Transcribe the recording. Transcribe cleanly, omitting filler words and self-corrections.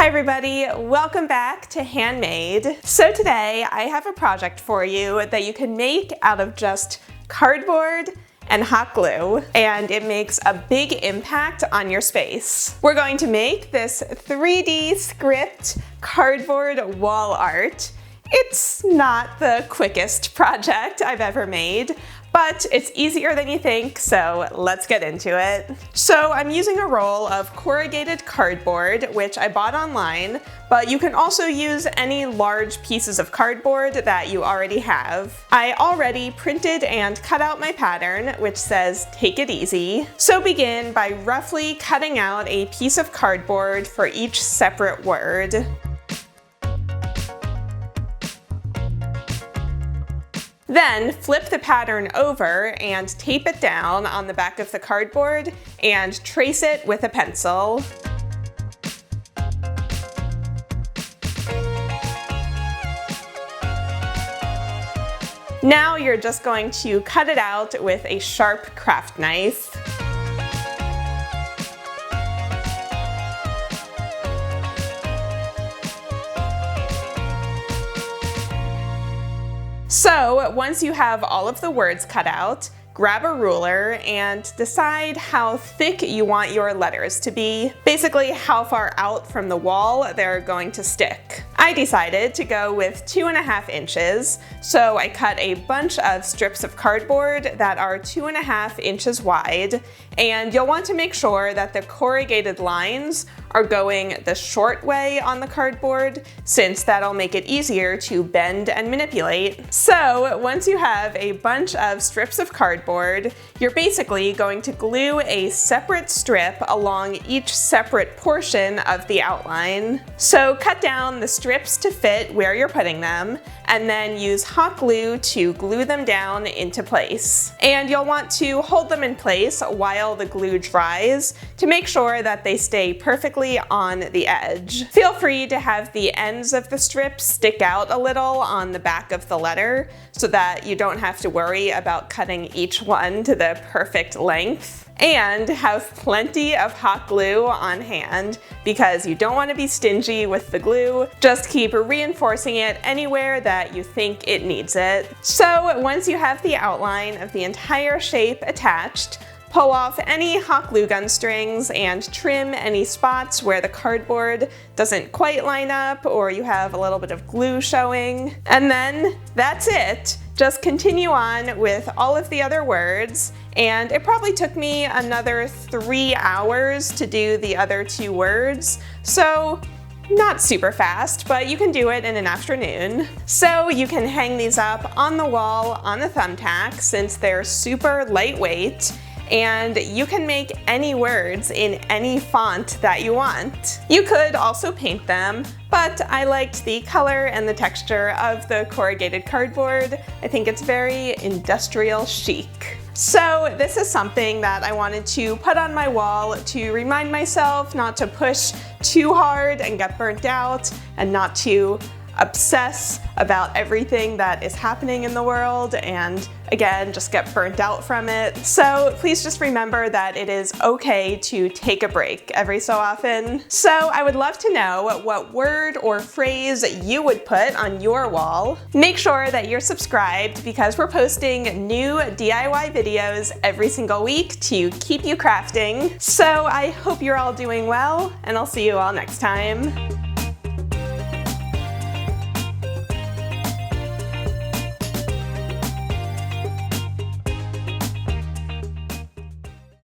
everybody, welcome back to Handmade. So today I have a project for you that you can make out of just cardboard and hot glue, and it makes a big impact on your space. We're going to make this 3D script cardboard wall art. It's not the quickest project I've ever made, but it's easier than you think, so let's get into it. So I'm using a roll of corrugated cardboard, which I bought online, but you can also use any large pieces of cardboard that you already have. I already printed and cut out my pattern, which says "Take it easy." So begin by roughly cutting out a piece of cardboard for each separate word. Then flip the pattern over and tape it down on the back of the cardboard and trace it with a pencil. Now you're just going to cut it out with a sharp craft knife. So once you have all of the words cut out, grab a ruler and decide how thick you want your letters to be. Basically, how far out from the wall they're going to stick. I decided to go with 2.5 inches, so I cut a bunch of strips of cardboard that are 2.5 inches wide, and you'll want to make sure that the corrugated lines are going the short way on the cardboard, since that'll make it easier to bend and manipulate. So once you have a bunch of strips of cardboard, you're basically going to glue a separate strip along each separate portion of the outline. So cut down the strips to fit where you're putting them, and then use hot glue to glue them down into place. And you'll want to hold them in place while the glue dries to make sure that they stay perfectly on the edge. Feel free to have the ends of the strips stick out a little on the back of the letter so that you don't have to worry about cutting each one to the perfect length. And have plenty of hot glue on hand because you don't want to be stingy with the glue. Just keep reinforcing it anywhere that you think it needs it. So once you have the outline of the entire shape attached, pull off any hot glue gun strings and trim any spots where the cardboard doesn't quite line up or you have a little bit of glue showing. And then that's it. Just continue on with all of the other words, and it probably took me another 3 hours to do the other 2 words, so not super fast, but you can do it in an afternoon. So you can hang these up on the wall on a thumbtack since they're super lightweight, and you can make any words in any font that you want. You could also paint them, but I liked the color and the texture of the corrugated cardboard. I think it's very industrial chic. So this is something that I wanted to put on my wall to remind myself not to push too hard and get burnt out, and not to obsess about everything that is happening in the world and again just get burnt out from it. So please just remember that it is okay to take a break every so often. So I would love to know what word or phrase you would put on your wall. Make sure that you're subscribed because we're posting new DIY videos every single week to keep you crafting. So I hope you're all doing well, and I'll see you all next time.